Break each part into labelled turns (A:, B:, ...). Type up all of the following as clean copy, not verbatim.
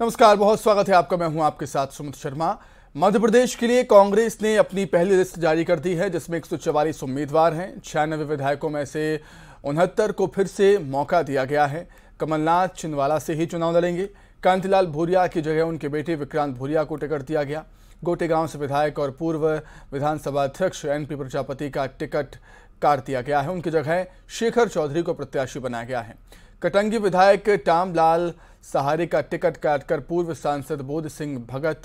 A: नमस्कार, बहुत स्वागत है आपका। मैं हूं आपके साथ सुमित शर्मा। मध्य प्रदेश के लिए कांग्रेस ने अपनी पहली लिस्ट जारी कर दी है, जिसमें 144 उम्मीदवार हैं। 96 विधायकों में से 69 को फिर से मौका दिया गया है। कमलनाथ छिंदवाड़ा से ही चुनाव लड़ेंगे। कांतिलाल भूरिया की जगह उनके बेटे विक्रांत भूरिया को टिकट दिया गया। गोटेगांव से विधायक और पूर्व विधानसभा अध्यक्ष NP प्रजापति का टिकट काट दिया गया है। उनकी जगह शेखर चौधरी को प्रत्याशी बनाया गया है। कटंगी विधायक टामलाल सहारे का टिकट काटकर पूर्व सांसद बोध सिंह भगत,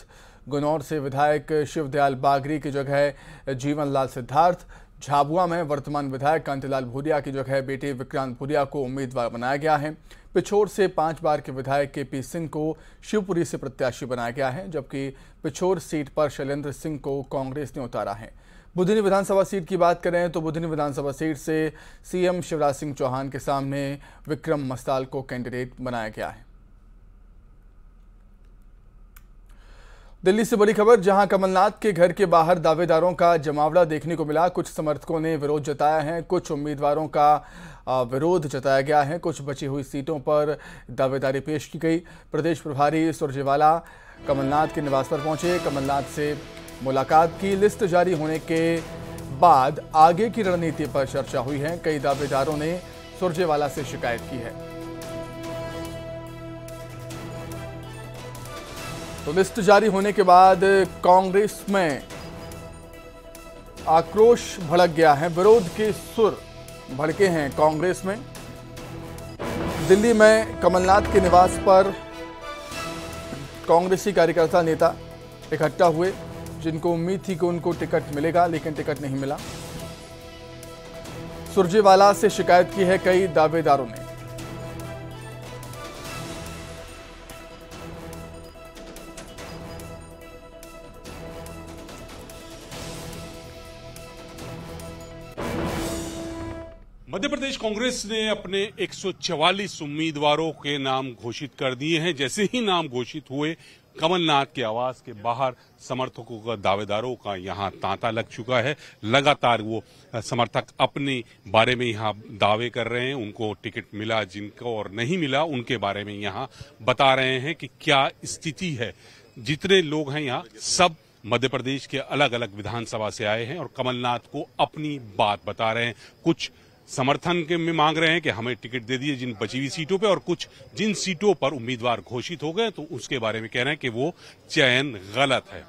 A: गुनौर से विधायक शिवदयाल बागरी की जगह जीवनलाल सिद्धार्थ, झाबुआ में वर्तमान विधायक कांतिलाल भूरिया की जगह बेटे विक्रांत भूरिया को उम्मीदवार बनाया गया है। पिछोर से 5 बार के विधायक KP सिंह को शिवपुरी से प्रत्याशी बनाया गया है, जबकि पिछोर सीट पर शैलेंद्र सिंह को कांग्रेस ने उतारा है। बुधनी विधानसभा सीट की बात करें तो बुधनी विधानसभा सीट से CM शिवराज सिंह चौहान के सामने विक्रम मस्ताल को कैंडिडेट बनाया गया है। दिल्ली से बड़ी खबर, जहां कमलनाथ के घर के बाहर दावेदारों का जमावड़ा देखने को मिला। कुछ समर्थकों ने विरोध जताया है, कुछ उम्मीदवारों का विरोध जताया गया है। कुछ बची हुई सीटों पर दावेदारी पेश की गई। प्रदेश प्रभारी सुरजेवाला कमलनाथ के निवास पर पहुंचे, कमलनाथ से मुलाकात की। लिस्ट जारी होने के बाद आगे की रणनीति पर चर्चा हुई है। कई दावेदारों ने सुरजेवाला से शिकायत की है। तो लिस्ट जारी होने के बाद कांग्रेस में आक्रोश भड़क गया है। विरोध के सुर भड़के हैं कांग्रेस में। दिल्ली में कमलनाथ के निवास पर कांग्रेसी कार्यकर्ता नेता इकट्ठा हुए, जिनको उम्मीद थी कि उनको टिकट मिलेगा, लेकिन टिकट नहीं मिला। सुरजेवाला से शिकायत की है कई दावेदारों ने।
B: मध्य प्रदेश कांग्रेस ने अपने 144 उम्मीदवारों के नाम घोषित कर दिए हैं। जैसे ही नाम घोषित हुए, कमलनाथ के आवास के बाहर समर्थकों का, दावेदारों का यहां तांता लग चुका है। लगातार वो समर्थक अपने बारे में यहां दावे कर रहे हैं। उनको टिकट मिला, जिनको और नहीं मिला उनके बारे में यहां बता रहे हैं कि क्या स्थिति है। जितने लोग हैं यहां सब मध्य प्रदेश के अलग अलग विधानसभा से आए हैं और कमलनाथ को अपनी बात बता रहे हैं। कुछ समर्थन के में मांग रहे हैं कि हमें टिकट दे दिए जिन बची हुई सीटों पे, और कुछ जिन सीटों पर उम्मीदवार घोषित हो गए तो उसके बारे में कह रहे हैं कि वो चयन गलत है।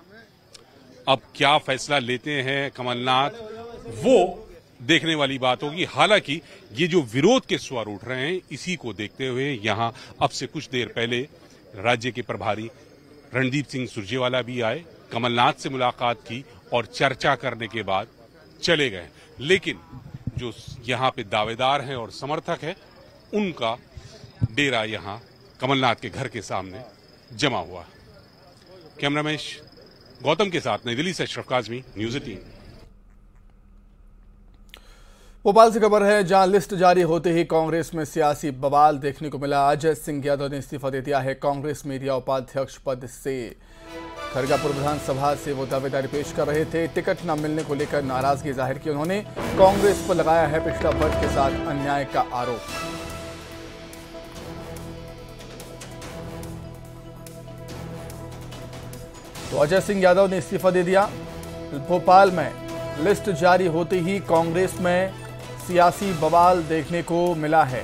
B: अब क्या फैसला लेते हैं कमलनाथ, वो देखने वाली बात होगी। हालांकि ये जो विरोध के स्वर उठ रहे हैं, इसी को देखते हुए यहां अब से कुछ देर पहले राज्य के प्रभारी रणदीप सिंह सुरजेवाला भी आए, कमलनाथ से मुलाकात की और चर्चा करने के बाद चले गए। लेकिन जो यहाँ पे दावेदार हैं और समर्थक हैं, उनका डेरा यहाँ कमलनाथ के घर के सामने जमा हुआ है। कैमरामैन गौतम के साथ नई दिल्ली से अशरफ काजमी, न्यूज़ 18।
A: भोपाल से खबर है, जहां लिस्ट जारी होते ही कांग्रेस में सियासी बवाल देखने को मिला। अजय सिंह यादव ने इस्तीफा दे दिया है कांग्रेस मीडिया उपाध्यक्ष पद से। खरगापुर विधानसभा से वो दावेदारी पेश कर रहे थे। टिकट न मिलने को लेकर नाराजगी जाहिर की उन्होंने। कांग्रेस पर लगाया है पिछड़ा वर्ग के साथ अन्याय का आरोप। तो अजय सिंह यादव ने इस्तीफा दे दिया। भोपाल में लिस्ट जारी होते ही कांग्रेस में सियासी बवाल देखने को मिला है।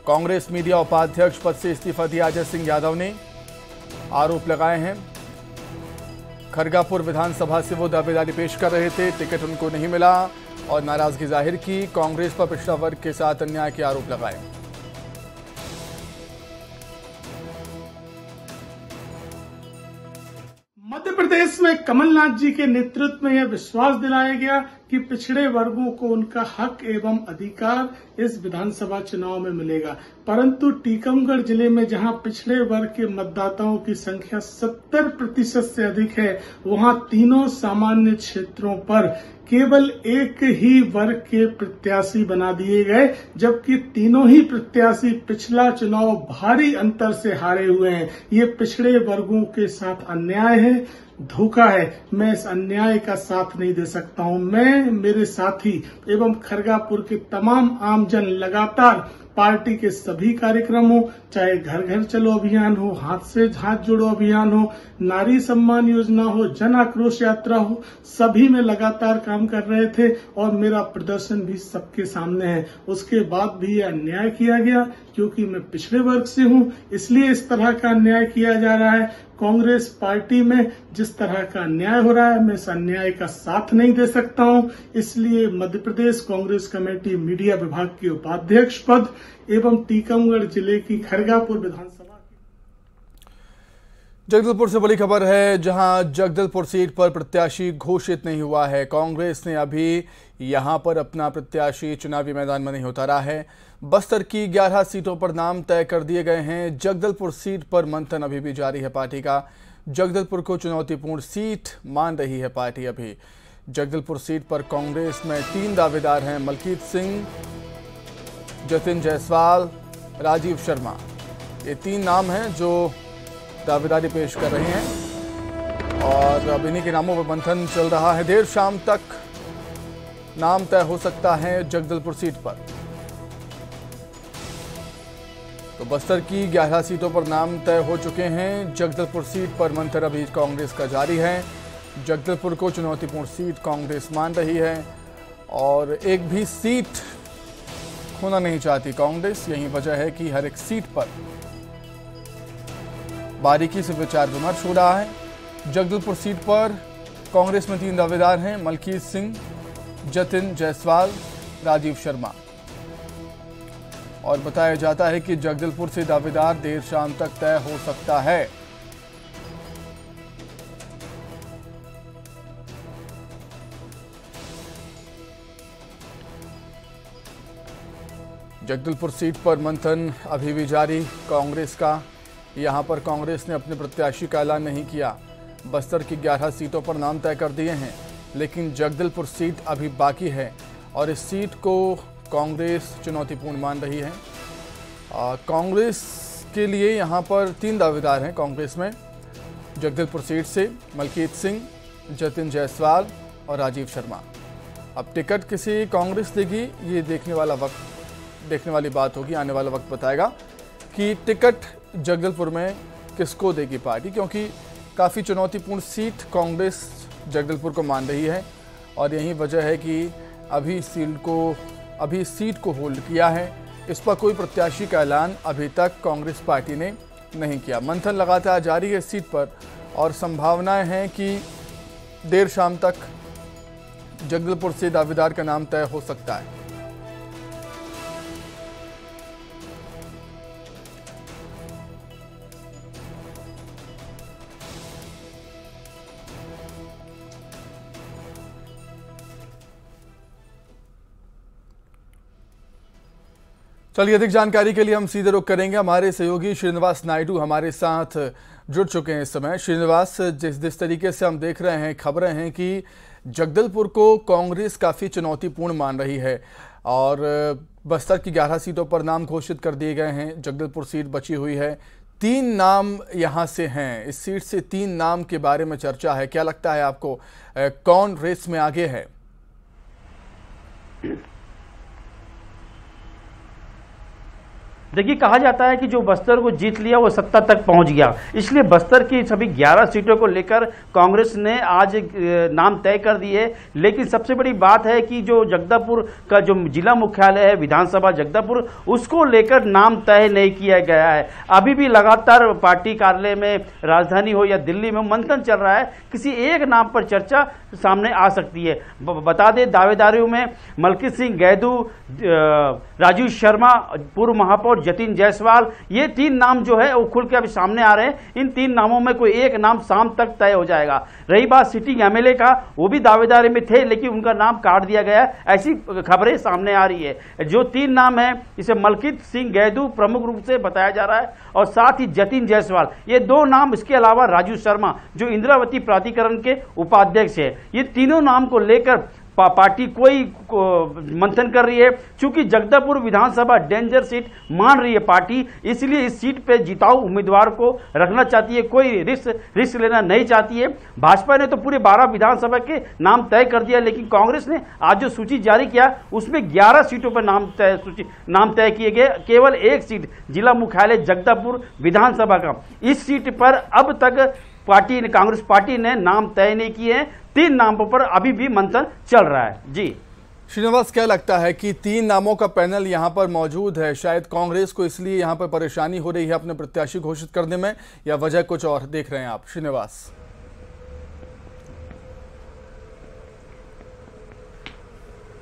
A: कांग्रेस मीडिया उपाध्यक्ष पद से इस्तीफा दिया अजय सिंह यादव ने। आरोप लगाए हैं, खरगापुर विधानसभा से वो दावेदारी पेश कर रहे थे, टिकट उनको नहीं मिला और नाराजगी जाहिर की। कांग्रेस पर पिछड़ा वर्ग के साथ अन्याय के आरोप लगाए।
C: मध्य प्रदेश में कमलनाथ जी के नेतृत्व में यह विश्वास दिलाया गया कि पिछड़े वर्गों को उनका हक एवं अधिकार इस विधानसभा चुनाव में मिलेगा। परंतु टीकमगढ़ जिले में जहां पिछड़े वर्ग के मतदाताओं की संख्या 70% से अधिक है, वहां तीनों सामान्य क्षेत्रों पर केवल एक ही वर्ग के प्रत्याशी बना दिए गए, जबकि तीनों ही प्रत्याशी पिछला चुनाव भारी अंतर से हारे हुए हैं। ये पिछड़े वर्गों के साथ अन्याय है, धोखा है। मैं इस अन्याय का साथ नहीं दे सकता हूं। मैं, मेरे साथी एवं खरगापुर के तमाम आमजन लगातार पार्टी के सभी कार्यक्रम हो, चाहे घर घर चलो अभियान हो, हाथ से हाथ जोड़ो अभियान हो, नारी सम्मान योजना हो, जन आक्रोश यात्रा हो, सभी में लगातार काम कर रहे थे और मेरा प्रदर्शन भी सबके सामने है। उसके बाद भी यह अन्याय किया गया, क्योंकि मैं पिछड़े वर्ग से हूं, इसलिए इस तरह का अन्याय किया जा रहा है। कांग्रेस पार्टी में जिस तरह का अन्याय हो रहा है, मैं इस अन्याय का साथ नहीं दे सकता हूं। इसलिए मध्य प्रदेश कांग्रेस कमेटी मीडिया विभाग के उपाध्यक्ष पद एवं टीकमगढ़ जिले की खरगापुर विधानसभा
A: जगदलपुर से बड़ी खबर है, जहां जगदलपुर सीट पर प्रत्याशी घोषित नहीं हुआ है। कांग्रेस ने अभी यहां पर अपना प्रत्याशी चुनावी मैदान में नहीं उतारा है। बस्तर की 11 सीटों पर नाम तय कर दिए गए हैं। जगदलपुर सीट पर मंथन अभी भी जारी है पार्टी का। जगदलपुर को चुनौतीपूर्ण सीट मान रही है पार्टी। अभी जगदलपुर सीट पर कांग्रेस में 3 दावेदार हैं, मलकीत सिंह, जतिन जायसवाल, राजीव शर्मा। ये 3 नाम हैं जो दावेदारी पेश कर रहे हैं और अब इन्हीं के नामों पर मंथन चल रहा है। देर शाम तक नाम तय हो सकता है जगदलपुर सीट पर। तो बस्तर की 11 सीटों पर नाम तय हो चुके हैं। जगदलपुर सीट पर मंथन अभी कांग्रेस का जारी है। जगदलपुर को चुनौतीपूर्ण सीट कांग्रेस मान रही है और एक भी सीट खोना नहीं चाहती कांग्रेस। यही वजह है कि हर एक सीट पर बारीकी से विचार विमर्श हो रहा है। जगदलपुर सीट पर कांग्रेस में 3 दावेदार हैं, मलकीत सिंह, जतिन जायसवाल, राजीव शर्मा। और बताया जाता है कि जगदलपुर से दावेदार देर शाम तक तय हो सकता है। जगदलपुर सीट पर मंथन अभी भी जारी कांग्रेस का। यहां पर कांग्रेस ने अपने प्रत्याशी का ऐलान नहीं किया। बस्तर की 11 सीटों पर नाम तय कर दिए हैं, लेकिन जगदलपुर सीट अभी बाकी है और इस सीट को कांग्रेस चुनौतीपूर्ण मान रही है। कांग्रेस के लिए यहां पर 3 दावेदार हैं कांग्रेस में। जगदलपुर सीट से मलकीत सिंह, जतिन जायसवाल और राजीव शर्मा। अब टिकट किसी कांग्रेस देगी, ये देखने वाली बात होगी। आने वाला वक्त बताएगा कि टिकट जगदलपुर में किसको देगी पार्टी, क्योंकि काफ़ी चुनौतीपूर्ण सीट कांग्रेस जगदलपुर को मान रही है और यही वजह है कि अभी सीट को होल्ड किया है। इस पर कोई प्रत्याशी का ऐलान अभी तक कांग्रेस पार्टी ने नहीं किया। मंथन लगातार जारी है इस सीट पर और संभावनाएं हैं कि देर शाम तक जगदलपुर से दावेदार का नाम तय हो सकता है। चलिए, अधिक जानकारी के लिए हम सीधे रुख करेंगे। हमारे सहयोगी श्रीनिवास नायडू हमारे साथ जुड़ चुके हैं इस समय। श्रीनिवास, जिस तरीके से हम देख रहे हैं, खबरें हैं कि जगदलपुर को कांग्रेस काफ़ी चुनौतीपूर्ण मान रही है और बस्तर की 11 सीटों पर नाम घोषित कर दिए गए हैं। जगदलपुर सीट बची हुई है। 3 नाम यहां से हैं। इस सीट से 3 नाम के बारे में चर्चा है। क्या लगता है आपको, कौन रेस में आगे है?
D: देखिए, कहा जाता है कि जो बस्तर को जीत लिया वो सत्ता तक पहुंच गया। इसलिए बस्तर की सभी 11 सीटों को लेकर कांग्रेस ने आज नाम तय कर दिए। लेकिन सबसे बड़ी बात है कि जो जगदलपुर का जो जिला मुख्यालय है विधानसभा जगदलपुर, उसको लेकर नाम तय नहीं किया गया है। अभी भी लगातार पार्टी कार्यालय में, राजधानी हो या दिल्ली में, मंथन चल रहा है। किसी एक नाम पर चर्चा सामने आ सकती है। बता दें, दावेदारों में मलकीत सिंह गैदू, राजीव शर्मा, पूर्व महापौर जतिन जायसवाल, ये 3 नाम जो है वो खुल के अभी सामने आ रहे हैं। इन 3 नामों में कोई एक नाम शाम तक तय हो जाएगा। रही बात सिटिंग एमएलए का, वो भी दावेदारी में थे लेकिन उनका नाम काट दिया गया। ऐसी खबरें सामने आ रही है। जो 3 नाम है, इसे मलकीत सिंह गैदू प्रमुख रूप से बताया जा रहा है और साथ ही जतिन जायसवाल, ये 2 नाम। इसके अलावा राजू शर्मा जो इंद्रावती प्राधिकरण के उपाध्यक्ष है। ये तीनों नाम को लेकर पार्टी कोई मंथन कर रही है। चूंकि जगदलपुर विधानसभा डेंजर सीट मान रही है पार्टी, इसलिए इस सीट पे जिताऊ उम्मीदवार को रखना चाहती है, कोई रिस्क लेना नहीं चाहती है। भाजपा ने तो पूरे 12 विधानसभा के नाम तय कर दिया, लेकिन कांग्रेस ने आज जो सूची जारी किया उसमें 11 सीटों पर नाम तय किए गए। केवल एक सीट जिला मुख्यालय जगदलपुर विधानसभा का, इस सीट पर अब तक कांग्रेस पार्टी ने नाम तय नहीं किए हैं। 3 नामों पर अभी भी मंथन चल रहा है। जी
A: श्रीनिवास, क्या लगता है कि 3 नामों का पैनल यहां पर मौजूद है, शायद कांग्रेस को इसलिए यहां पर परेशानी हो रही है अपने प्रत्याशी घोषित करने में, या वजह कुछ और देख रहे हैं आप? श्रीनिवास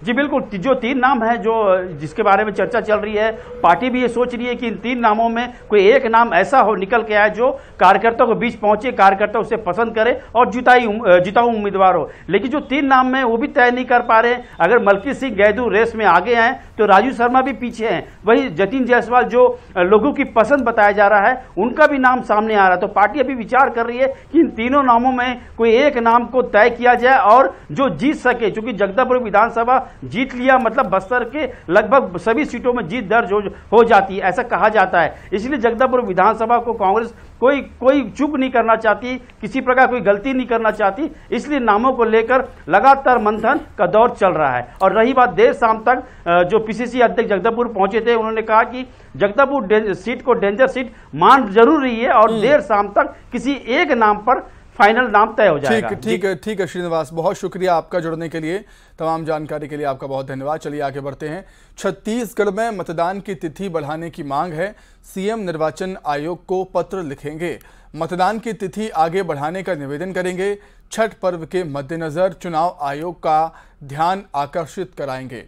D: जी बिल्कुल, जो 3 नाम है जो जिसके बारे में चर्चा चल रही है, पार्टी भी ये सोच रही है कि इन 3 नामों में कोई एक नाम ऐसा हो निकल के आए जो कार्यकर्ताओं के बीच पहुंचे, कार्यकर्ता उसे पसंद करे और जिताऊ उम्मीदवार हो। लेकिन जो 3 नाम है वो भी तय नहीं कर पा रहे हैं। अगर मलकी सिंह गैदू रेस में आगे हैं तो राजू शर्मा भी पीछे हैं। वही जतिन जायसवाल जो लोगों की पसंद बताया जा रहा है, उनका भी नाम सामने आ रहा है। तो पार्टी अभी विचार कर रही है कि इन तीनों नामों में कोई एक नाम को तय किया जाए और जो जीत सके। चूंकि जगदलपुर विधानसभा जीत लिया मतलब बस्तर के लगभग सभी सीटों में जीत दर्ज हो जाती है, ऐसा कहा जाता है। इसलिए जगदलपुर विधानसभा को कांग्रेस कोई चूक नहीं करना चाहती, किसी प्रकार कोई गलती नहीं करना चाहती, इसलिए नामों को लेकर लगातार मंथन का दौर चल रहा है। और रही बात, देर शाम तक जो पीसीसी अध्यक्ष जगदलपुर पहुंचे थे, उन्होंने कहा कि जगदलपुर सीट को डेंजर सीट मान जरूर रही है और देर शाम तक किसी एक नाम पर फाइनल नाम तय हो जाएगा।
A: ठीक है श्रीनिवास, बहुत शुक्रिया आपका जुड़ने के लिए, तमाम जानकारी के लिए आपका बहुत धन्यवाद। चलिए आगे बढ़ते हैं। छत्तीसगढ़ में मतदान की तिथि बढ़ाने की मांग है, सीएम निर्वाचन आयोग को पत्र लिखेंगे, मतदान की तिथि आगे बढ़ाने का निवेदन करेंगे, छठ पर्व के मद्देनजर चुनाव आयोग का ध्यान आकर्षित कराएंगे।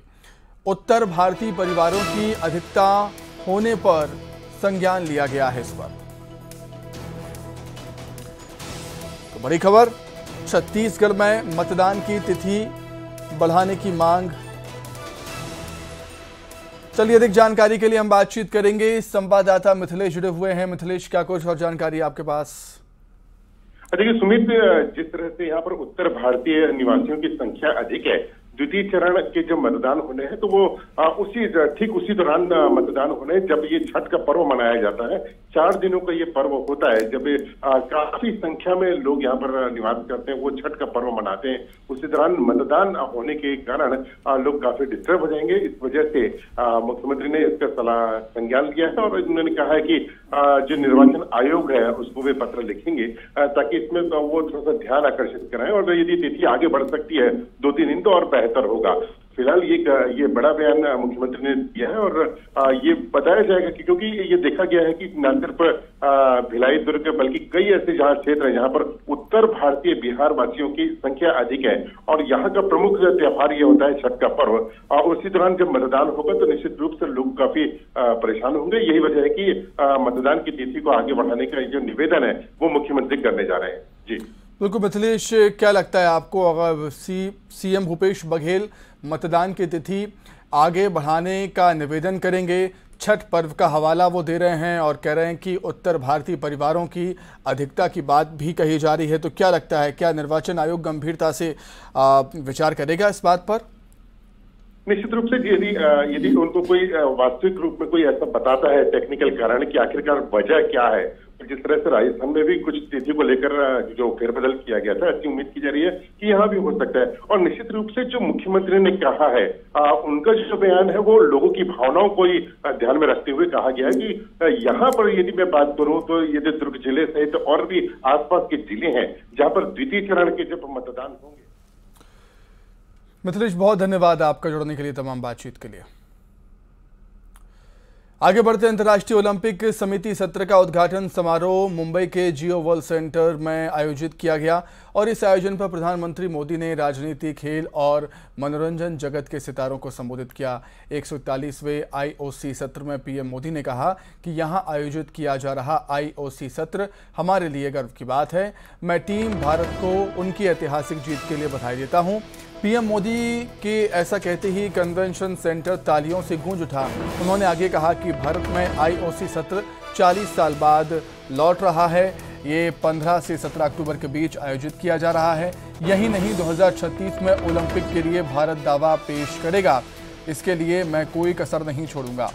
A: उत्तर भारतीय परिवारों की अधिकता होने पर संज्ञान लिया गया है इस पर। बड़ी खबर, छत्तीसगढ़ में मतदान की तिथि बढ़ाने की मांग। चलिए अधिक जानकारी के लिए हम बातचीत करेंगे, संवाददाता मिथिलेश जुड़े हुए हैं। मिथिलेश, क्या कुछ और जानकारी आपके पास?
E: देखिए सुमित, जिस तरह से यहाँ पर उत्तर भारतीय निवासियों की संख्या अधिक है, द्वितीय चरण के जब मतदान होने हैं तो वो ठीक उसी दौरान मतदान होने जब ये छठ का पर्व मनाया जाता है। 4 दिनों का ये पर्व होता है, जब काफी संख्या में लोग यहाँ पर निवास करते हैं, वो छठ का पर्व मनाते हैं। उसी दौरान मतदान होने के कारण लोग काफी डिस्टर्ब हो जाएंगे। इस वजह से मुख्यमंत्री ने इसका संज्ञान लिया है और उन्होंने कहा है कि जो निर्वाचन आयोग है उसको वे पत्र लिखेंगे ताकि इसमें वो थोड़ा सा ध्यान आकर्षित कराएं और यदि तिथि आगे बढ़ सकती है 2-3 दिन तो और बेहतर होगा। फिलहाल ये बड़ा बयान मुख्यमंत्री ने दिया है और ये बताया जाएगा कि क्योंकि ये देखा गया है कि न सिर्फ भिलाई दुर्ग बल्कि कई ऐसे जहां क्षेत्र हैं जहां पर उत्तर भारतीय बिहार वासियों की संख्या अधिक है और यहाँ का प्रमुख त्योहार ये होता है छठ का पर्व। उसी दौरान जब मतदान होगा तो निश्चित रूप से लोग काफी परेशान होंगे। यही वजह है कि मतदान की तिथि को आगे बढ़ाने का जो निवेदन है वो मुख्यमंत्री करने जा रहे हैं। जी
A: बिल्कुल मिथिलेश, क्या लगता है आपको, अगर सीएम भूपेश बघेल मतदान की तिथि आगे बढ़ाने का निवेदन करेंगे, छठ पर्व का हवाला वो दे रहे हैं और कह रहे हैं कि उत्तर भारतीय परिवारों की अधिकता की बात भी कही जा रही है, तो क्या लगता है, क्या निर्वाचन आयोग गंभीरता से विचार करेगा इस बात पर?
E: निश्चित रूप से यदि उनको कोई वास्तविक रूप में कोई ऐसा बताता है टेक्निकल कारण कि आखिरकार वजह क्या है, जिस तरह से राजस्थान में भी कुछ तिथि को लेकर जो फेरबदल किया गया था, ऐसी उम्मीद की जा रही है कि यहाँ भी हो सकता है। और निश्चित रूप से जो मुख्यमंत्री ने कहा है, उनका जो बयान है वो लोगों की भावनाओं को ही ध्यान में रखते हुए कहा गया है कि यहाँ पर यदि मैं बात करूं तो यदि दुर्ग जिले सहित और भी आसपास के जिले हैं जहां पर द्वितीय चरण के जब मतदान होंगे।
A: मिथिलेश, बहुत धन्यवाद आपका जुड़ने के लिए, तमाम बातचीत के लिए। आगे बढ़ते अंतर्राष्ट्रीय ओलंपिक समिति सत्र का उद्घाटन समारोह मुंबई के जियो वर्ल्ड सेंटर में आयोजित किया गया और इस आयोजन पर प्रधानमंत्री मोदी ने राजनीति, खेल और मनोरंजन जगत के सितारों को संबोधित किया। 141वें आईओसी सत्र में पीएम मोदी ने कहा कि यहां आयोजित किया जा रहा आईओसी सत्र हमारे लिए गर्व की बात है। मैं टीम भारत को उनकी ऐतिहासिक जीत के लिए बधाई देता हूं। पीएम मोदी के ऐसा कहते ही कन्वेंशन सेंटर तालियों से गूंज उठा। उन्होंने आगे कहा कि भारत में आईओसी सत्र 40 साल बाद लौट रहा है। ये 15 से 17 अक्टूबर के बीच आयोजित किया जा रहा है। यही नहीं, 2036 में ओलंपिक के लिए भारत दावा पेश करेगा। इसके लिए मैं कोई कसर नहीं छोड़ूंगा।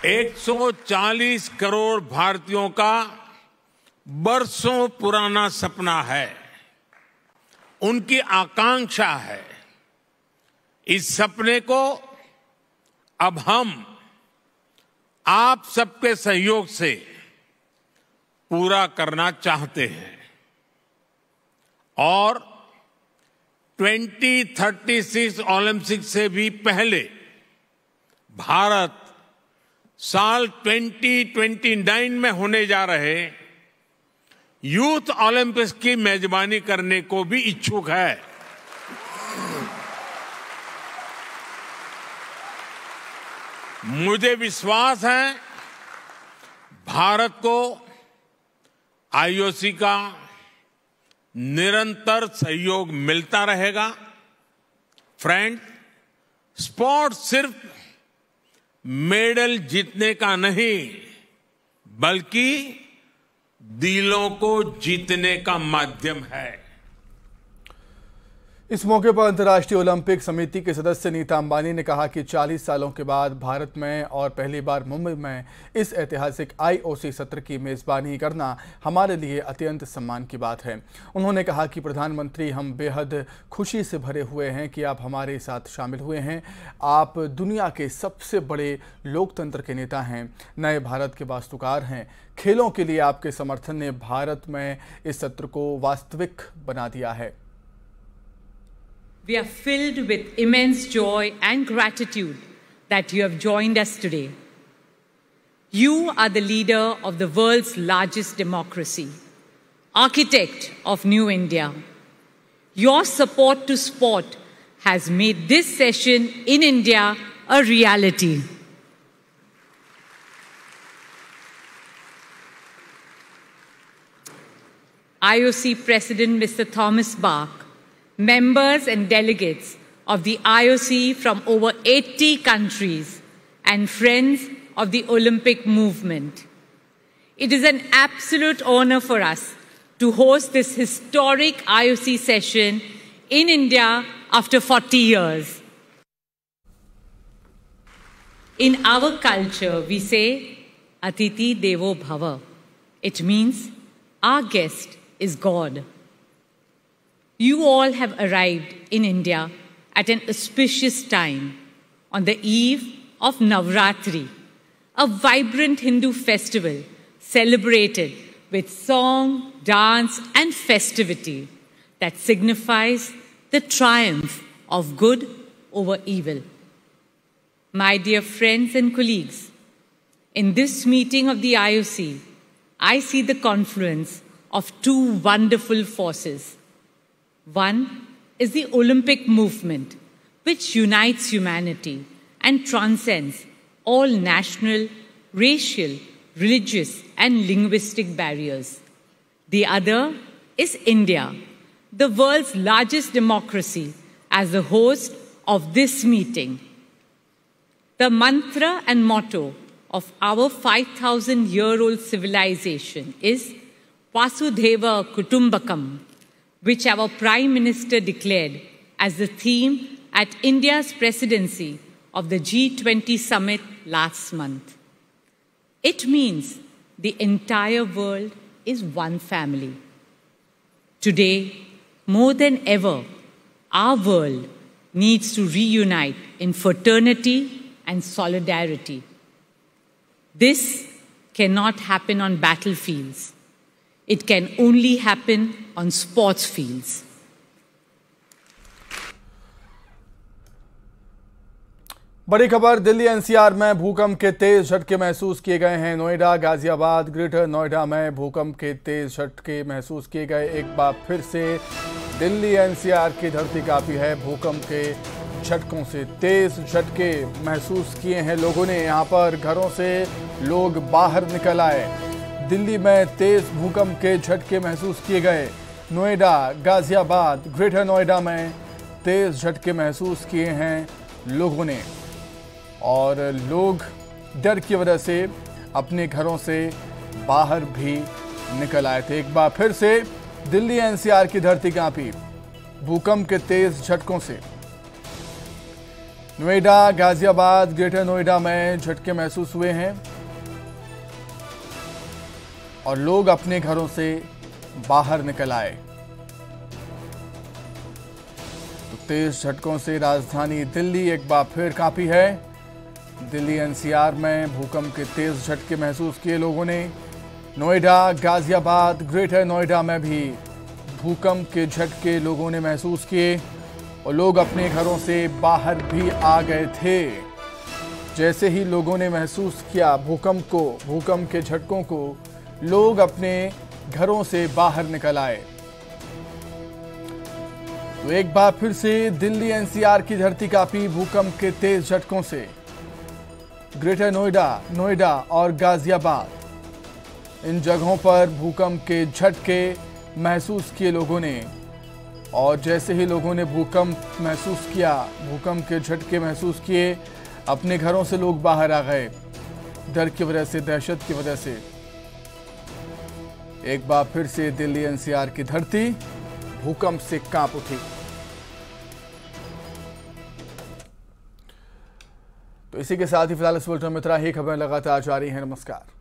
F: $140 करोड़ भारतीयों का बरसों पुराना सपना है, उनकी आकांक्षा है। इस सपने को अब हम आप सबके सहयोग से पूरा करना चाहते हैं और 2036 ओलंपिक से भी पहले भारत साल 2029 में होने जा रहे यूथ ओलंपिक्स की मेजबानी करने को भी इच्छुक है। मुझे विश्वास है भारत को आईओसी का निरंतर सहयोग मिलता रहेगा। फ्रेंड, स्पोर्ट सिर्फ मेडल जीतने का नहीं, बल्कि दिलों को जीतने का माध्यम है।
A: इस मौके पर अंतर्राष्ट्रीय ओलंपिक समिति के सदस्य नीता अंबानी ने कहा कि 40 सालों के बाद भारत में और पहली बार मुंबई में इस ऐतिहासिक आईओसी सत्र की मेजबानी करना हमारे लिए अत्यंत सम्मान की बात है। उन्होंने कहा कि प्रधानमंत्री, हम बेहद खुशी से भरे हुए हैं कि आप हमारे साथ शामिल हुए हैं। आप दुनिया के सबसे बड़े लोकतंत्र के नेता हैं, नए भारत के वास्तुकार हैं। खेलों के लिए आपके समर्थन ने भारत में इस सत्र को वास्तविक बना दिया है।
G: We are filled with immense joy and gratitude that you have joined us today. You are the leader of the world's largest democracy, architect of New India. Your support to sport has made this session in India a reality. IOC President Mr. Thomas Bach, members and delegates of the IOC from over 80 countries, and friends of the Olympic movement. It is an absolute honor for us to host this historic IOC session in India after 40 years. In our culture, we say, Atiti Devo Bhava. It means our guest is God. You all have arrived in India at an auspicious time on the eve of Navratri, a vibrant Hindu festival celebrated with song, dance, and festivity that signifies the triumph of good over evil. My dear friends and colleagues, in this meeting of the IOC, I see the confluence of two wonderful forces. One is the Olympic movement, which unites humanity and transcends all national, racial, religious, and linguistic barriers. The other is India, the world's largest democracy, as the host of this meeting. The mantra and motto of our 5,000-year-old civilization is Vasudhaiva Kutumbakam, which our Prime Minister declared as the theme at India's presidency of the G20 summit last month. It means the entire world is one family. Today, more than ever, our world needs to reunite in fraternity and solidarity. This cannot happen on battlefields. It can only happen on sports fields.
A: बड़ी खबर, Delhi NCR में भूकंप के तेज झटके महसूस किए गए हैं। नोएडा, गाजियाबाद, ग्रेटर नोएडा में भूकंप के तेज झटके महसूस किए गए। एक बार फिर से दिल्ली एनसीआर की धरती कांपी है। भूकंप के झटकों से तेज झटके महसूस किए हैं लोगों ने। यहाँ पर घरों से लोग बाहर निकल आए। दिल्ली में तेज भूकंप के झटके महसूस किए गए। नोएडा, गाजियाबाद, ग्रेटर नोएडा में तेज झटके महसूस किए हैं लोगों ने और लोग डर की वजह से अपने घरों से बाहर भी निकल आए थे। एक बार फिर से दिल्ली एनसीआर की धरती कांपी भूकंप के तेज झटकों से। नोएडा, गाजियाबाद, ग्रेटर नोएडा में झटके महसूस हुए हैं और लोग अपने घरों से बाहर निकल आए। तो तेज झटकों से राजधानी दिल्ली एक बार फिर कांपी है। दिल्ली एनसीआर में भूकंप के तेज झटके महसूस किए लोगों ने। नोएडा, गाजियाबाद, ग्रेटर नोएडा में भी भूकंप के झटके लोगों ने महसूस किए और लोग अपने घरों से बाहर भी आ गए थे। जैसे ही लोगों ने महसूस किया भूकंप को, भूकंप के झटकों को, लोग अपने घरों से बाहर निकल आए। तो एक बार फिर से दिल्ली एनसीआर की धरती कांपी भूकंप के तेज झटकों से। ग्रेटर नोएडा और गाजियाबाद, इन जगहों पर भूकंप के झटके महसूस किए लोगों ने। और जैसे ही लोगों ने भूकंप महसूस किया, भूकंप के झटके महसूस किए, अपने घरों से लोग बाहर आ गए, डर की वजह से, दहशत की वजह से। एक बार फिर से दिल्ली एनसीआर की धरती भूकंप से कांप उठी। तो इसी के साथ ही फिलहाल इस बुलेटिन में इतना ही। खबरें लगातार जारी हैं। नमस्कार।